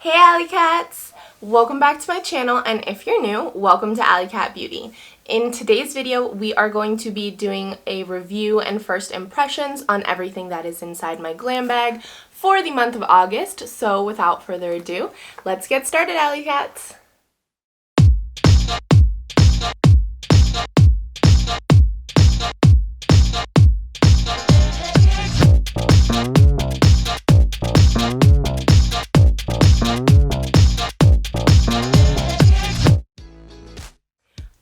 Hey AllyCats! Welcome back to my channel, and if you're new, welcome to AllyCat Beauty. In today's video, we are going to be doing a review and first impressions on everything that is inside my glam bag for the month of August. So without further ado, let's get started, AllyCats!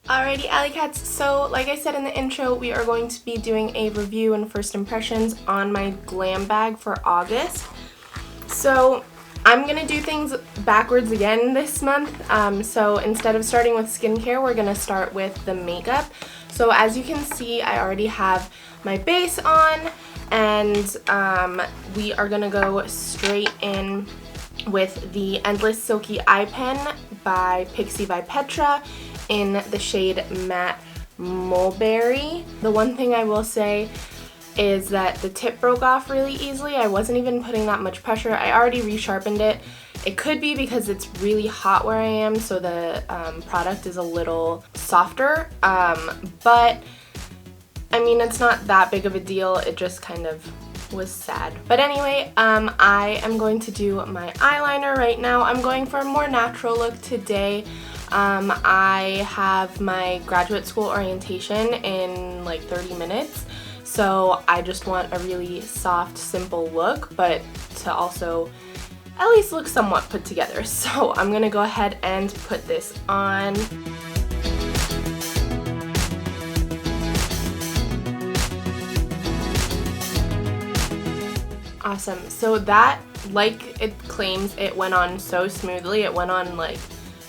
Alrighty AllyCats, so like I said in the intro, we are going to be doing a review and first impressions on my glam bag for August. So I'm going to do things backwards again this month. So instead of starting with skincare, we're going to start with the makeup. So as you can see, I already have my base on, and we are going to go straight in with the Endless Silky Eye Pen by Pixi by Petra in the shade MatteMulberry. The one thing I will say is that the tip broke off really easily. I wasn't even putting that much pressure. I already resharpened it. It could be because it's really hot where I am, so the product is a little softer, but I mean, it's not that big of a deal. It just kind of was sad. But anyway, I am going to do my eyeliner right now. I'm going for a more natural look today. I have my graduate school orientation in like 30 minutes, so I just want a really soft, simple look, but to also at least look somewhat put together. So I'm gonna go ahead and put this on. Awesome. So that, like it claims, it went on so smoothly. It went on like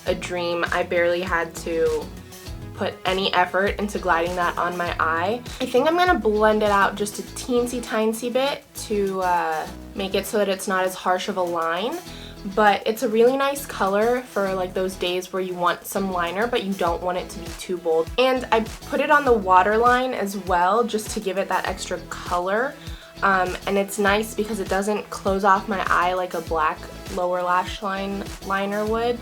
a dream. I barely had to put any effort into gliding that on my eye. I think I'm gonna blend it out just a teensy bit to make it so that it's not as harsh of a line, but it's a really nice color for like those days where you want some liner but you don't want it to be too bold. And I put it on the waterline as well just to give it that extra color, and it's nice because it doesn't close off my eye like a black lower lash line liner would.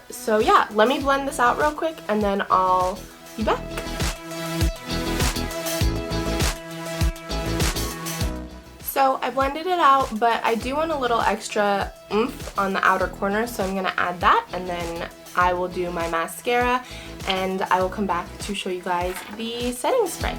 So yeah, let me blend this out real quick and then I'll be back. So I blended it out, but I do want a little extra oomph on the outer corner, so I'm gonna add that, and then I will do my mascara and I will come back to show you guys the setting spray.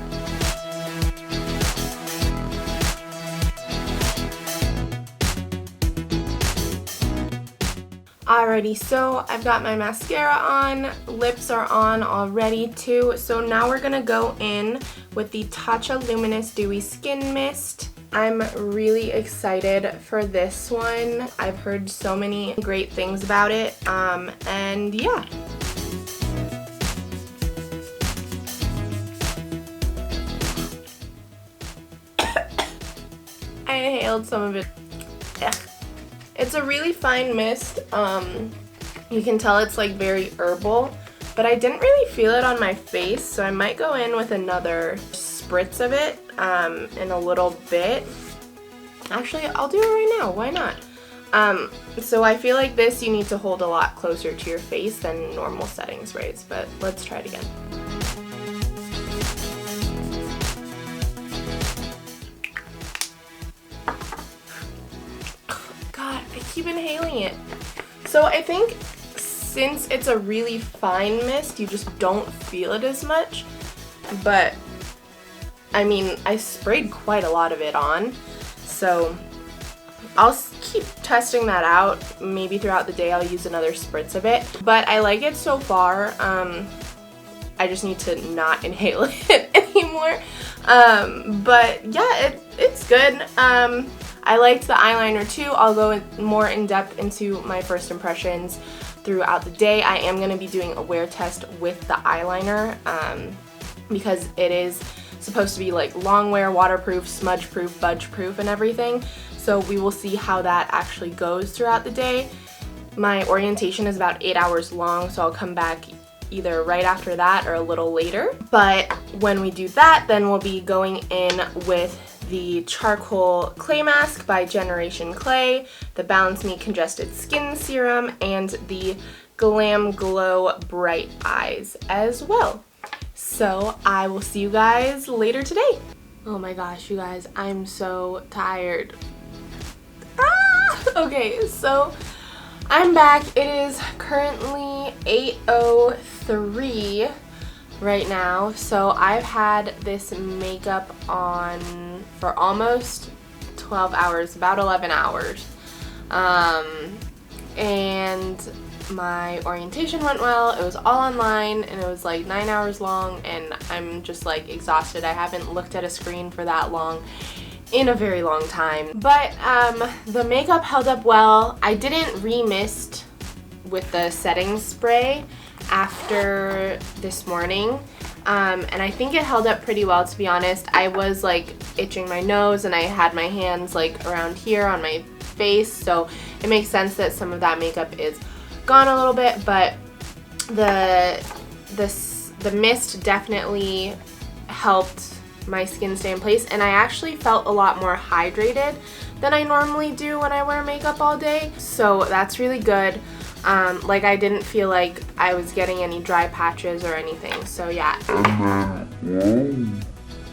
Alrighty, so I've got my mascara on, lips are on already too, so now we're gonna go in with the Tatcha Luminous Dewy Skin Mist. I'm really excited for this one. I've heard so many great things about it, and yeah. I inhaled some of it. Ugh. It's a really fine mist. You can tell it's like very herbal, but I didn't really feel it on my face, so I might go in with another spritz of it in a little bit. Actually, I'll do it right now. Why not? So I feel like this you need to hold a lot closer to your face than normal setting sprays, but let's try it again. I keep inhaling it. So I think since it's a really fine mist, you just don't feel it as much, but I mean, I sprayed quite a lot of it on, so I'll keep testing that out. Maybe throughout the day I'll use another spritz of it, but I like it so far. I just need to not inhale it anymore, but yeah, it's good. I liked the eyeliner too. I'll go more in depth into my first impressions throughout the day. I am going to be doing a wear test with the eyeliner because it is supposed to be like long wear, waterproof, smudge proof, budge proof, and everything. So we will see how that actually goes throughout the day. My orientation is about 8 hours long, so I'll come back either right after that or a little later. But when we do that, then we'll be going in with the Charcoal Clay Mask by Generation Clay, the Balance Me Congested Skin Serum, and the GlamGlow Bright Eyes as well. So I will see you guys later today. Oh my gosh, you guys, I'm so tired. Okay, so I'm back. It is currently 8:03 right now. So I've had this makeup on for almost 12 hours, about 11 hours. And my orientation went well. It was all online and it was like 9 hours long, and I'm just like exhausted. I haven't looked at a screen for that long in a very long time. But the makeup held up well. I didn't remist with the setting spray after this morning. And I think it held up pretty well, to be honest. I was like itching my nose and I had my hands like around here on my face, so it makes sense that some of that makeup is gone a little bit, but the mist definitely helped my skin stay in place, and I actually felt a lot more hydrated than I normally do when I wear makeup all day, so that's really good. Like, I didn't feel like I was getting any dry patches or anything, so yeah.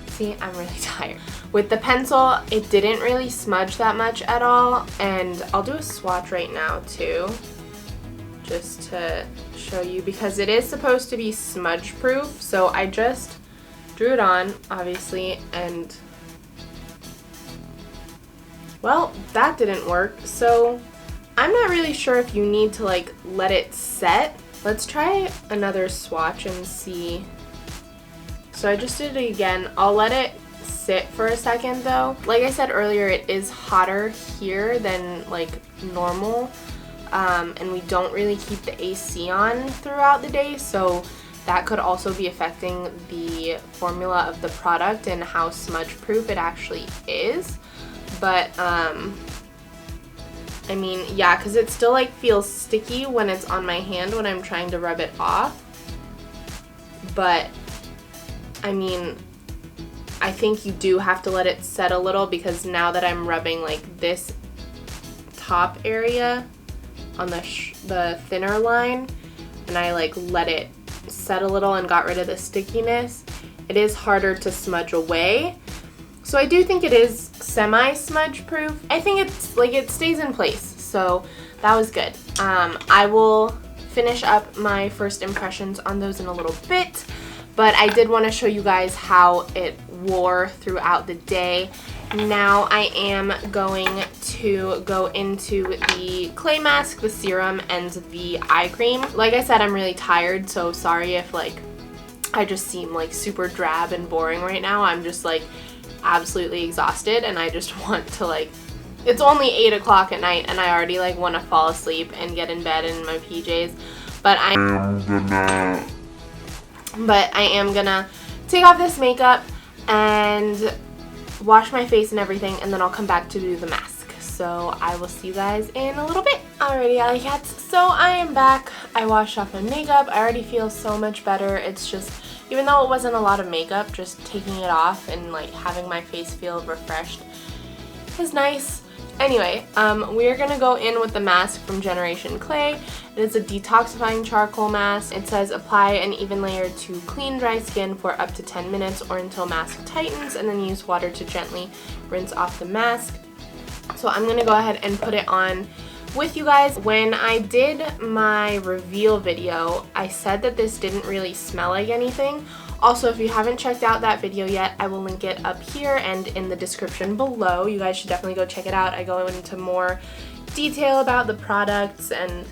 See, I'm really tired. With the pencil, it didn't really smudge that much at all, and I'll do a swatch right now too, just to show you, because it is supposed to be smudge proof. So I just drew it on, obviously, and well, that didn't work. So I'm not really sure if you need to like let it set. Let's try another swatch and see. So I just did it again. I'll let it sit for a second though. Like I said earlier, it is hotter here than like normal. And we don't really keep the AC on throughout the day, so that could also be affecting the formula of the product and how smudge proof it actually is. But I mean, yeah, because it still like feels sticky when it's on my hand when I'm trying to rub it off. But I mean, I think you do have to let it set a little, because now that I'm rubbing like this top area on the thinner line, and I like let it set a little and got rid of the stickiness, it is harder to smudge away. So I do think it is semi-smudge proof. I think it's like it stays in place, so that was good. I will finish up my first impressions on those in a little bit, but I did want to show you guys how it wore throughout the day. Now I am going to go into the clay mask, the serum, and the eye cream. Like I said, I'm really tired, so sorry if like I just seem like super drab and boring right now. I'm just like absolutely exhausted, and I just want to like, it's only 8 o'clock at night and I already like want to fall asleep and get in bed in my PJs. But I am gonna take off this makeup and wash my face and everything, and then I'll come back to do the mask. So I will see you guys in a little bit. Alrighty, AllyCats, so I am back. I washed off my makeup. I already feel so much better. It's just, even though it wasn't a lot of makeup, just taking it off and like having my face feel refreshed is nice. Anyway, we're gonna go in with the mask from Generation Clay. It is a detoxifying charcoal mask. It says apply an even layer to clean dry skin for up to 10 minutes or until mask tightens, and then use water to gently rinse off the mask. So I'm gonna go ahead and put it on with you guys. When I did my reveal video, I said that this didn't really smell like anything. Also, if you haven't checked out that video yet, I will link it up here and in the description below. You guys should definitely go check it out. I go into more detail about the products and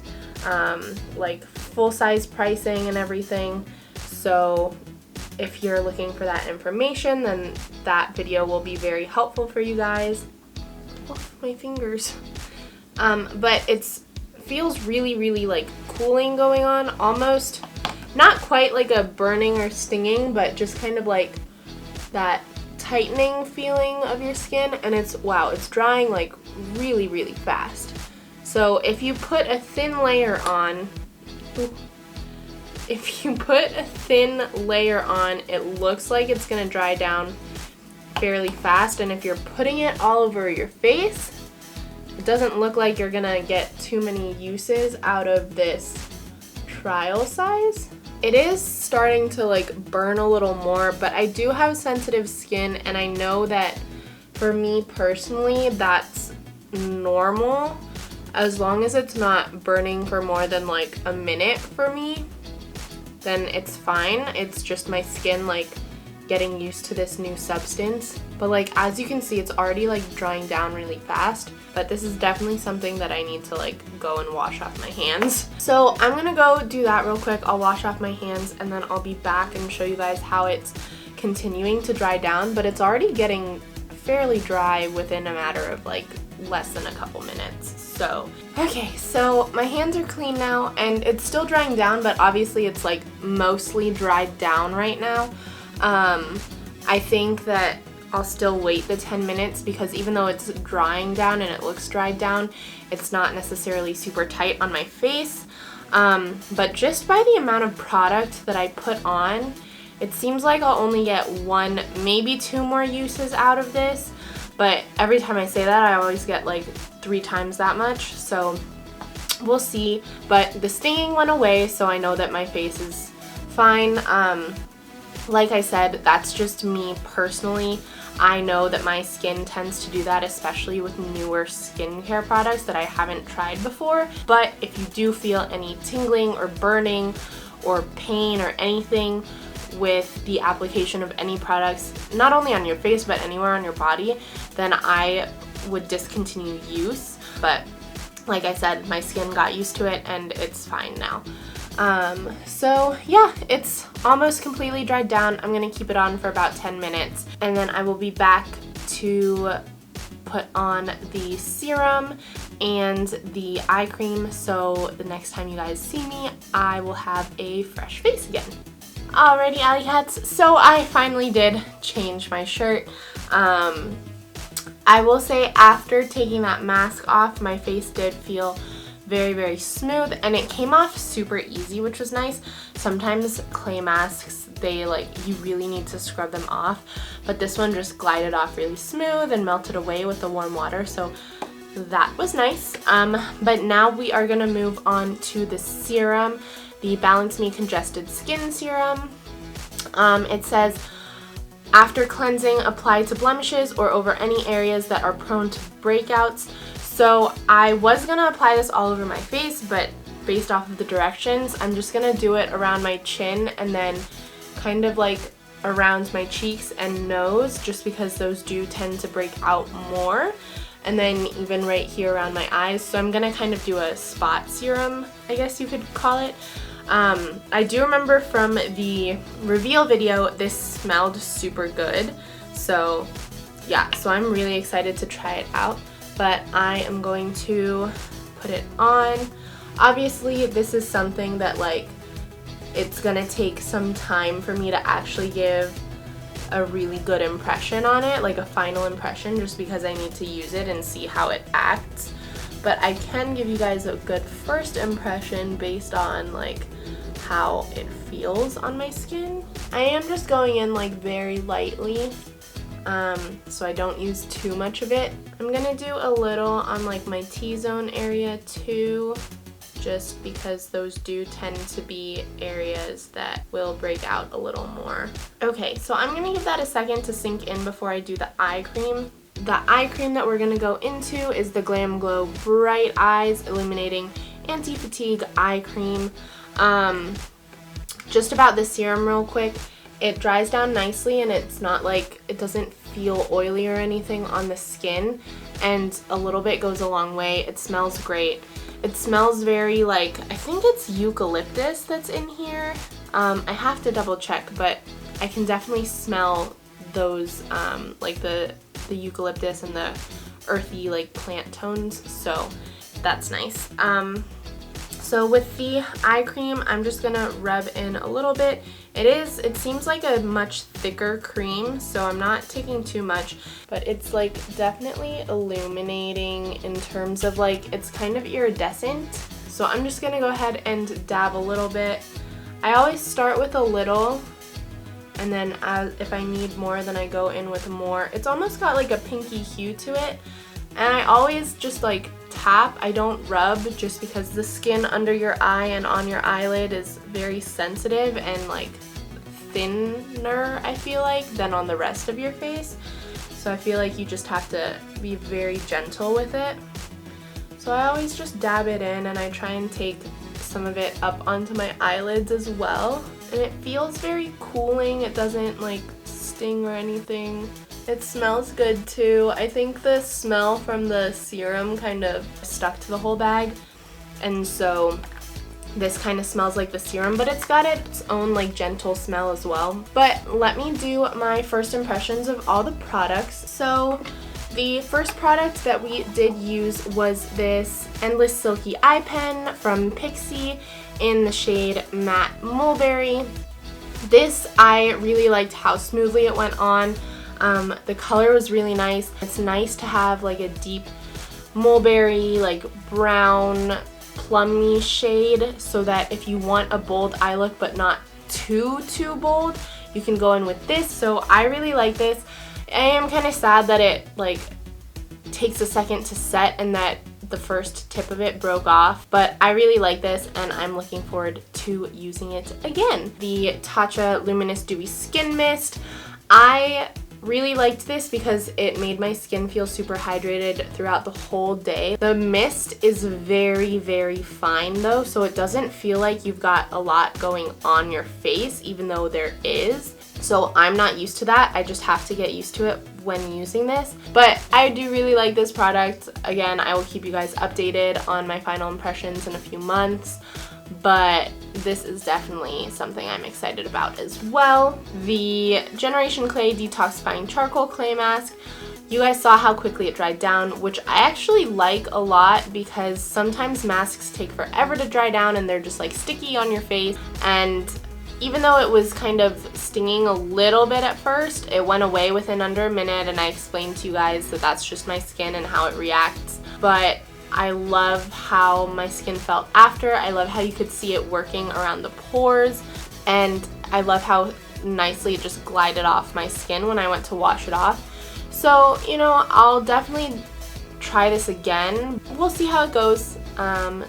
like full-size pricing and everything. So if you're looking for that information, then that video will be very helpful for you guys. Oh, my fingers. But it feels really like cooling going on, almost. Not quite like a burning or stinging, but just kind of like that tightening feeling of your skin, and it's, wow, it's drying like really fast. So if you put a thin layer on, it looks like it's gonna dry down fairly fast, and if you're putting it all over your face, it doesn't look like you're gonna get too many uses out of this trial size. It is starting to like burn a little more, but I do have sensitive skin, and I know that for me personally, that's normal. As long as it's not burning for more than like a minute for me, then it's fine. It's just my skin like getting used to this new substance. But like, as you can see, it's already like drying down really fast. But this is definitely something that I need to like go and wash off my hands. So I'm gonna go do that real quick. I'll wash off my hands and then I'll be back and show you guys how it's continuing to dry down. But it's already getting fairly dry within a matter of like less than a couple minutes. So okay, so my hands are clean now, and it's still drying down, but obviously it's like mostly dried down right now. I think that I'll still wait the 10 minutes because even though it's drying down and it looks dried down, it's not necessarily super tight on my face. But just by the amount of product that I put on, it seems like I'll only get 1, maybe 2 more uses out of this. But every time I say that, I always get like 3 times that much. So we'll see. But the stinging went away, so I know that my face is fine. Like I said, that's just me personally. I know that my skin tends to do that, especially with newer skincare products that I haven't tried before. But if you do feel any tingling or burning or pain or anything with the application of any products, not only on your face but anywhere on your body, then I would discontinue use. But like I said, my skin got used to it and it's fine now. So yeah, it's almost completely dried down. I'm gonna keep it on for about 10 minutes and then I will be back to put on the serum and the eye cream, so the next time you guys see me, I will have a fresh face again. Alrighty, AllyCats, so I finally did change my shirt. I will say after taking that mask off, my face did feel very, very smooth, and it came off super easy, which was nice. Sometimes clay masks, they like, you really need to scrub them off, but this one just glided off really smooth and melted away with the warm water, so that was nice. But now we are gonna move on to the serum, the Balance Me Congested Skin Serum. It says, after cleansing, apply to blemishes or over any areas that are prone to breakouts. So I was gonna apply this all over my face, but based off of the directions, I'm just gonna do it around my chin and then kind of like around my cheeks and nose, just because those do tend to break out more. And then even right here around my eyes. So I'm gonna kind of do a spot serum, I guess you could call it. I do remember from the reveal video, this smelled super good. So yeah, so I'm really excited to try it out. But I am going to put it on. Obviously, this is something that like, it's gonna take some time for me to actually give a really good impression on it, like a final impression, just because I need to use it and see how it acts. But I can give you guys a good first impression based on like how it feels on my skin. I am just going in like very lightly, so I don't use too much of it. I'm gonna do a little on like my T-zone area too, just because those do tend to be areas that will break out a little more. Okay, so I'm gonna give that a second to sink in before I do the eye cream. The eye cream that we're gonna go into is the GlamGlow Bright Eyes Illuminating Anti-Fatigue Eye Cream. Just about the serum real quick, it dries down nicely and it's not like, it doesn't feel oily or anything on the skin, and a little bit goes a long way. It smells great. It smells very like, I think it's eucalyptus that's in here. I have to double check, but I can definitely smell those like the eucalyptus and the earthy like plant tones, so that's nice. So with the eye cream, I'm just gonna rub in a little bit. It seems like a much thicker cream, so I'm not taking too much, but it's like definitely illuminating in terms of like, it's kind of iridescent. So I'm just gonna go ahead and dab a little bit. I always start with a little and then if I need more, then I go in with more. It's almost got like a pinky hue to it, and I always just like tap. I don't rub, just because the skin under your eye and on your eyelid is very sensitive and like thinner, I feel like, than on the rest of your face. So I feel like you just have to be very gentle with it. So I always just dab it in, and I try and take some of it up onto my eyelids as well. And it feels very cooling. It doesn't like sting or anything. It smells good too. I think the smell from the serum kind of stuck to the whole bag, and so this kind of smells like the serum, but it's got its own like gentle smell as well. But let me do my first impressions of all the products. So the first product that we did use was this Endless Silky Eye Pen from Pixi in the shade MatteMulberry. This, I really liked how smoothly it went on. The color was really nice. It's nice to have like a deep mulberry, like brown, plummy shade, so that if you want a bold eye look but not too bold, you can go in with this. So I really like this. I am kind of sad that it like takes a second to set and that the first tip of it broke off, but I really like this and I'm looking forward to using it again. The Tatcha Luminous Dewy Skin Mist. I really liked this because it made my skin feel super hydrated throughout the whole day. The mist is very, very fine though, so it doesn't feel like you've got a lot going on your face, even though there is. So I'm not used to that. I just have to get used to it when using this. But I do really like this product. Again, I will keep you guys updated on my final impressions in a few months. But this is definitely something I'm excited about as well. The Generation Clay Detoxifying Charcoal Clay Mask. You guys saw how quickly it dried down, which I actually like a lot because sometimes masks take forever to dry down and they're just like sticky on your face. And even though it was kind of stinging a little bit at first, it went away within under a minute, and I explained to you guys that that's just my skin and how it reacts. But I love how my skin felt after. I love how you could see it working around the pores, and I love how nicely it just glided off my skin when I went to wash it off. So, you know, I'll definitely try this again. We'll see how it goes.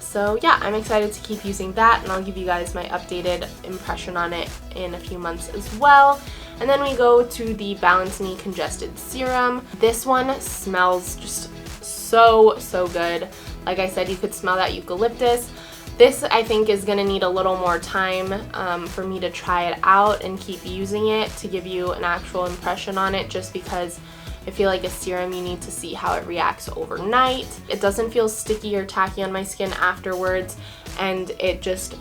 So yeah, I'm excited to keep using that, and I'll give you guys my updated impression on it in a few months as well. And then we go to the Balance Me Congested Serum. This one smells just so good. Like I said, you could smell that eucalyptus. This I think is going to need a little more time for me to try it out and keep using it to give you an actual impression on it, just because I feel like a serum, you need to see how it reacts overnight. It doesn't feel sticky or tacky on my skin afterwards, and it just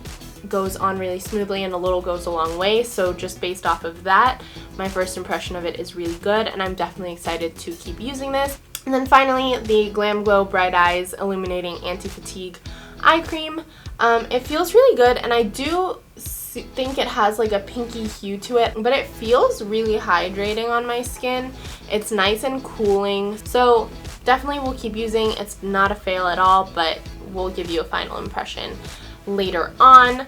goes on really smoothly, and a little goes a long way. So just based off of that, my first impression of it is really good, and I'm definitely excited to keep using this. And then finally, the GlamGlow Bright Eyes Illuminating Anti-Fatigue Eye Cream. It feels really good, and I do think it has like a pinky hue to it, but it feels really hydrating on my skin. It's nice and cooling, so definitely we'll keep using. It's not a fail at all, but we'll give you a final impression later on.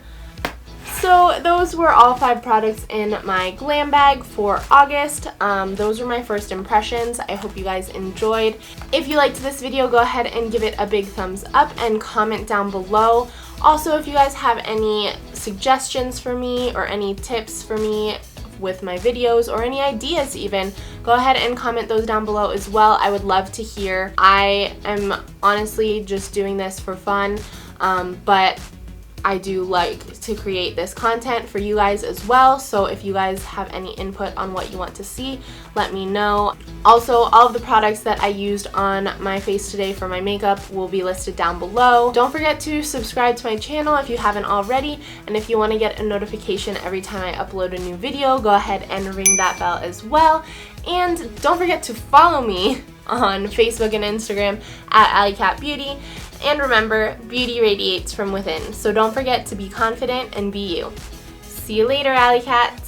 So those were all 5 products in my glam bag for August. Those were my first impressions. I hope you guys enjoyed. If you liked this video, go ahead and give it a big thumbs up and comment down below. Also, if you guys have any suggestions for me or any tips for me with my videos or any ideas even, go ahead and comment those down below as well. I would love to hear. I am honestly just doing this for fun, but I do like to create this content for you guys as well, so if you guys have any input on what you want to see, let me know. Also, all of the products that I used on my face today for my makeup will be listed down below. Don't forget to subscribe to my channel if you haven't already, and if you want to get a notification every time I upload a new video, go ahead and ring that bell as well. And don't forget to follow me on Facebook and Instagram at AllyCat Beauty. And remember, beauty radiates from within, so don't forget to be confident and be you. See you later, AllyCat!